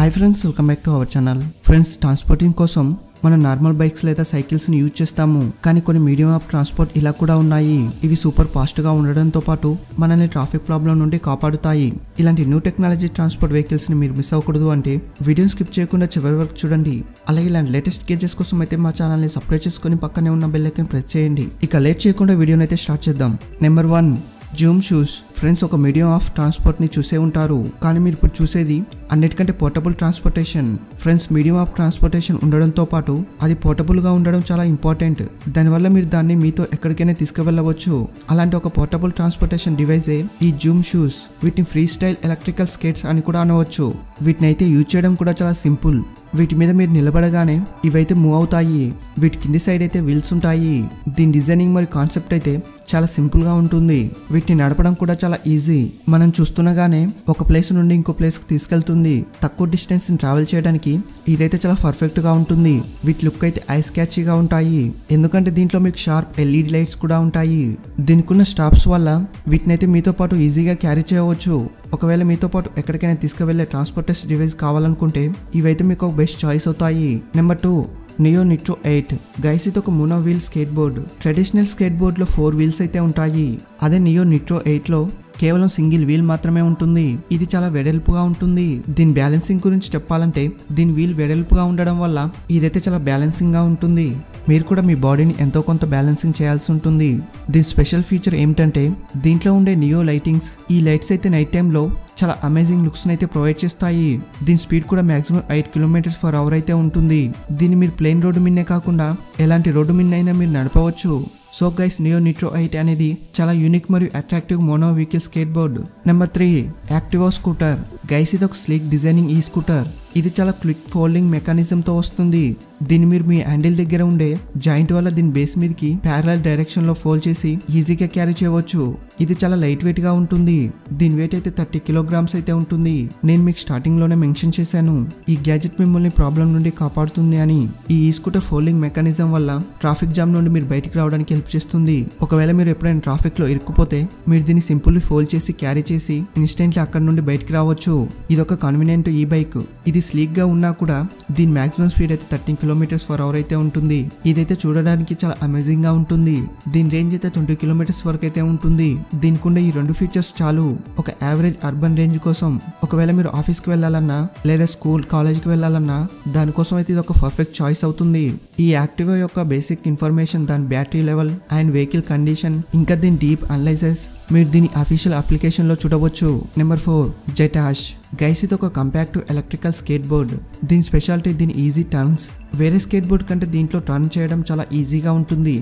Hi friends, welcome back to our channel. Friends, transporting కోసం మనం normal bikes లేదా cycles ని యూజ్ చేస్తాము. కానీ కొన్ని మీడియం ఆఫ్ ట్రాన్స్పోర్ట్ ఇలా కూడా ఉన్నాయి. ఇవి సూపర్ ఫాస్ట్ గా ఉండడంతో పాటు మనల్ని ట్రాఫిక్ ప్రాబ్లం నుండి కాపాడుతాయి. ఇలాంటి న్యూ టెక్నాలజీ ట్రాన్స్పోర్ట్ వెహికల్స్ ని మీరు మిస్ అవ్వకూడదు అంటే వీడియోని స్కిప్ చేయకుండా చివరి వరకు చూడండి. అలాగే ఇలాంటి లేటెస్ట్ గేజెస్ కోసం అయితే మా ఛానల్ ని సబ్స్క్రైబ్ చేసుకుని పక్కనే ఉన్న బెల్ ఐకాన్ ప్రెస్ చేయండి. ఇక లేట్ చేయకుండా వీడియోని అయితే స్టార్ట్ చేద్దాం. Number 1, Zoom shoes. ఫ్రెండ్స్, ఒక మీడియం ఆఫ్ ట్రాన్స్పోర్ట్ ని చూసే ఉంటారు, కానీ మీరు ఇప్పుడు చూసేది అన్నిటికంటే portable transportation. Friends, medium of transportation ఉండడంతో పాటు అది పోర్టబుల్ గా ఉండడం చాలా ఇంపార్టెంట్. దానివల్ల మీరు దాన్ని మీతో ఎక్కడికైనా తీసుకువెళ్ళవచ్చు. అలాంటి ఒక పోర్టబుల్ ట్రాన్స్పోర్టేషన్ డివైజే ఈ జూమ్ షూస్. వీటిని ఫ్రీ స్టైల్ ఎలక్ట్రికల్ స్కేట్స్ అని కూడా అనవచ్చు. వీటిని అయితే యూజ్ చేయడం కూడా చాలా సింపుల్. వీటి మీద మీరు నిలబడగానే ఇవైతే మూవ్ అవుతాయి. వీటి కింది సైడ్ అయితే వీల్స్ ఉంటాయి. దీని డిజైనింగ్ మరియు కాన్సెప్ట్ అయితే చాలా సింపుల్ గా ఉంటుంది. వీటిని నడపడం కూడా చాలా ఈజీ. మనం చూస్తుండగానే ఒక ప్లేస్ నుండి ఇంకో ప్లేస్ కి తీసుకెళ్తుంది. తక్కువ డిస్టెన్స్ ట్రావెల్ చేయడానికి ఇదైతే చాలా పర్ఫెక్ట్ గా ఉంటుంది. వీటి లుక్ అయితే ఐస్ క్యాచీగా ఉంటాయి, ఎందుకంటే దీంట్లో మీకు షార్ప్ ఎల్ఈడి లైట్స్ కూడా ఉంటాయి. దీనికున్న స్టాప్స్ వల్ల వీటిని అయితే మీతో పాటు ఈజీగా క్యారీ చేయవచ్చు. ఒకవేళ మీతో పాటు ఎక్కడికైనా తీసుకువెళ్లే ట్రాన్స్పోర్టేషన్ డివైస్ కావాలనుకుంటే ఇవైతే మీకు ఒక బెస్ట్ చాయిస్ అవుతాయి. Number 2, Neo Nitro 8. గైస్, ఇది ఒక mono wheel skateboard. Traditional skateboard లో 4 వీల్స్ అయితే ఉంటాయి. అదే నియో నిట్రో 8 లో కేవలం సింగిల్ వీల్ మాత్రమే ఉంటుంది. ఇది చాలా వెడల్పుగా ఉంటుంది. దీని బ్యాలెన్సింగ్ గురించి చెప్పాలంటే దీని వీల్ వెడల్పుగా ఉండడం వల్ల ఇదైతే చాలా బ్యాలెన్సింగ్ గా ఉంటుంది. మీరు కూడా మీ బాడీని ఎంతో కొంత బ్యాలెన్సింగ్ చేయాల్సి ఉంటుంది. దీని స్పెషల్ ఫీచర్ ఏమిటంటే దీంట్లో ఉండే నియో లైటింగ్స్. ఈ లైట్స్ అయితే నైట్ టైంలో చాలా అమేజింగ్ లుక్స్ అయితే ప్రొవైడ్ చేస్తాయి. దీని స్పీడ్ కూడా మాక్సిమం 8 km/h అయితే ఉంటుంది. దీన్ని మీరు ప్లెయిన్ రోడ్డు మీదనే కాకుండా ఎలాంటి రోడ్డు మీద అయినా మీరు నడపవచ్చు. సో గైస్, నియో నిట్రో 8 అనేది చాలా యూనిక్ మరియు attractive mono vehicle skateboard. Number 3, Activa scooter. Guys, ఇది ఒక స్లీక్ డిజైనింగ్ ఈ స్కూటర్. ఇది చాలా క్విక్ ఫోల్డింగ్ మెకానిజం తో వస్తుంది. దీన్ని మీరు మీ హ్యాండిల్ దగ్గర ఉండే జాయింట్ వల్ల దీని బేస్ మీదకి ప్యారలల్ డైరెక్షన్ లో ఫోల్డ్ చేసి ఈజీగా క్యారీ చేయవచ్చు. ఇది చాలా లైట్ వెయిట్ గా ఉంటుంది. దీని వెయిట్ అయితే 30 kg అయితే ఉంటుంది. నేను మీకు స్టార్టింగ్ లోనే మెన్షన్ చేశాను, ఈ గ్యాజెట్ మిమ్మల్ని ప్రాబ్లం నుండి కాపాడుతుంది అని. ఈ స్కూటర్ ఫోల్డింగ్ మెకానిజం వల్ల ట్రాఫిక్ జామ్ నుండి మీరు బయటికి రావడానికి హెల్ప్ చేస్తుంది. ఒకవేళ మీరు ఎప్పుడైనా ట్రాఫిక్ లో ఇరుక్కుపోతే మీరు దీన్ని సింపుల్ ఫోల్డ్ చేసి క్యారీ చేసి ఇన్స్టెంట్లీ అక్కడ నుండి బయటికి రావచ్చు. ఇది ఒక కన్వీనియంట్ ఈ బైక్. ఇది స్లీక్ గా ఉన్నా కూడా దీని మాక్సిమం స్పీడ్ అయితే 13 km/h అయితే ఉంటుంది. ఇదైతే చూడడానికి చాలా అమేజింగ్ గా ఉంటుంది. దీని రేంజ్ అయితే 20 km వరకు అయితే ఉంటుంది. దీనికి ఉండే ఈ 2 ఫీచర్స్ చాలు ఒక యావరేజ్ అర్బన్ రేంజ్ కోసం. ఒకవేళ మీరు ఆఫీస్ కి వెళ్ళాలన్నా లేదా స్కూల్ కాలేజ్ కి వెళ్ళాలన్నా దానికోసం అయితే ఇది ఒక పర్ఫెక్ట్ చాయిస్ అవుతుంది. ఈ యాక్టివా యొక్క బేసిక్ ఇన్ఫర్మేషన్, దాని battery level and vehicle condition, ఇంకా దీని డీప్ అనలైసిస్ మీరు దీని అఫీషియల్ అప్లికేషన్ లో చూడవచ్చు. నెంబర్ 4, జెటాష్. గైస్, ఇది ఒక కంపాక్ట్ ఎలక్ట్రికల్ స్కేట్ బోర్డ్. దీని స్పెషాలిటీ దీని ఈజీ టర్న్స్. వేరే స్కేట్ బోర్డ్ కంటే దీంట్లో టర్న్ చేయడం చాలా ఈజీగా ఉంటుంది.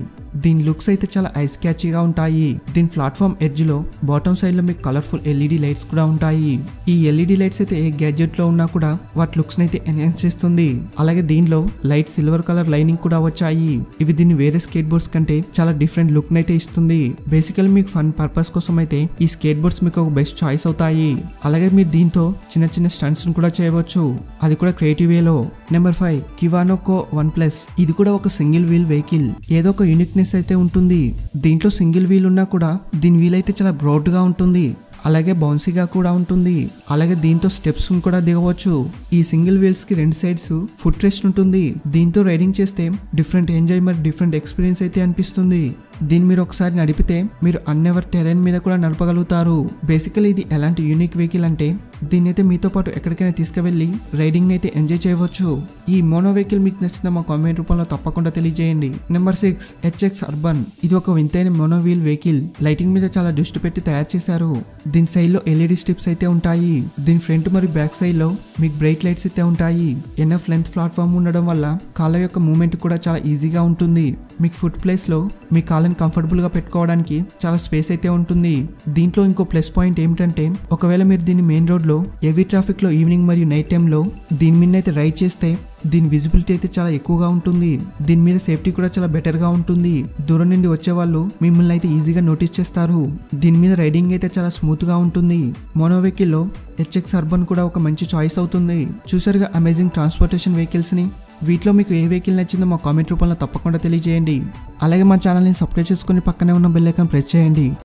దీని లుక్స్ అయితే చాలా ఐస్ క్యాచీగా ఉంటాయి. దీని ప్లాట్ఫామ్ ఎడ్జ్ లో బాటమ్ సైడ్ లో మీకు కలర్ఫుల్ ఎల్ఈడి లైట్స్ కూడా ఉంటాయి. ఈ ఎల్ఈడి లైట్స్ అయితే ఏ గ్యాడ్జెట్ లో ఉన్నా కూడా వాటి లుక్స్ అయితే ఎన్హాన్స్ చేస్తుంది. అలాగే దీనిలో లైట్ సిల్వర్ కలర్ లైనింగ్ కూడా వచ్చాయి. ఇవి దీన్ని వేరే స్కేట్ బోర్డ్స్ కంటే చాలా డిఫరెంట్ లుక్ అయితే ఇస్తుంది. బేసికల్ మీకు ఫన్ పర్పస్ కోసం అయితే ఈ స్కేట్ బోర్డ్స్ మీకు ఒక బెస్ట్ చాయిస్ అవుతాయి. అలాగే మీరు దీంతో చిన్న చిన్న స్టంట్స్ కూడా చేయవచ్చు, అది కూడా క్రియేటివ్ వేలో. నెంబర్ 5, కివానోకో 1+. ఇది కూడా ఒక సింగిల్ వీల్ వెహికల్. ఏదో ఒక యూనిక్నెస్ అయితే ఉంటుంది. దీంట్లో సింగిల్ వీల్ ఉన్నా కూడా దీని వీల్ అయితే చాలా బ్రాడ్ గా ఉంటుంది. అలాగే బౌన్సీగా కూడా ఉంటుంది. అలాగే దీంతో స్టెప్స్ కూడా దిగవచ్చు. ఈ సింగిల్ వీల్స్ కి 2 సైడ్స్ ఫుట్ రెస్ట్ ఉంటుంది. దీంతో రైడింగ్ చేస్తే డిఫరెంట్ ఎంజాయ్ మరి డిఫరెంట్ ఎక్స్పీరియన్స్ అయితే అనిపిస్తుంది. దీన్ని మీరు ఒకసారి నడిపితే మీరు అన్నెవర్ టెరైన్ మీద కూడా నడపగలుగుతారు. బేసికలీ ఇది ఎలాంటి యూనిక్ వెహికల్ అంటే దీన్ని అయితే మీతో పాటు ఎక్కడికైనా తీసుకువెళ్ళి రైడింగ్ అయితే ఎంజాయ్ చేయవచ్చు. ఈ మోనో వెహికల్ మీకు నచ్చిందా మా కామెంట్ రూపంలో తప్పకుండా తెలియజేయండి. Number 6, HX urban. ఇది ఒక వింతైన మోనో వీల్ వెహికల్. లైటింగ్ మీద చాలా దృష్టి పెట్టి తయారు చేశారు. దీని సైడ్ లో ఎల్ఈడి స్ట్రిప్స్ అయితే ఉంటాయి. దీని ఫ్రంట్ మరియు బ్యాక్ సైడ్ లో మీకు బ్రైట్ లైట్స్ అయితే ఉంటాయి. ఎన్ఎఫ్ లెంత్ ప్లాట్ఫామ్ ఉండడం వల్ల కాళ్ళ యొక్క మూవ్మెంట్ కూడా చాలా ఈజీగా ఉంటుంది. మీకు ఫుట్ ప్లేస్ లో మీ కాళ్ళని కంఫర్టబుల్ గా పెట్టుకోవడానికి చాలా స్పేస్ అయితే ఉంటుంది. దీంట్లో ఇంకో ప్లస్ పాయింట్ ఏమిటంటే ఒకవేళ మీరు దీన్ని మెయిన్ రోడ్ లో హెవీ ట్రాఫిక్ లో ఈవినింగ్ మరియు నైట్ టైమ్ లో దీని మీద అయితే రైడ్ చేస్తే దీని విజిబిలిటీ అయితే చాలా ఎక్కువగా ఉంటుంది. దీని మీద సేఫ్టీ కూడా చాలా బెటర్ గా ఉంటుంది. దూరం నుండి వచ్చే వాళ్ళు మిమ్మల్ని అయితే ఈజీగా నోటీస్ చేస్తారు. దీని మీద రైడింగ్ అయితే చాలా స్మూత్ గా ఉంటుంది. మోనో వెహికల్ లో హెచ్ఎక్స్ అర్బన్ కూడా ఒక మంచి చాయిస్ అవుతుంది. చూసారుగా అమేజింగ్ ట్రాన్స్పోర్టేషన్ వెహికల్స్ ని. వీటిలో మీకు ఏ వెహికల్ నచ్చిందో మా కామెంట్ రూపంలో తప్పకుండా తెలియజేయండి. అలాగే మా ఛానల్ని సబ్స్క్రైబ్ చేసుకుని పక్కనే ఉన్న బెల్ ఐకాన్ ప్రెస్ చేయండి.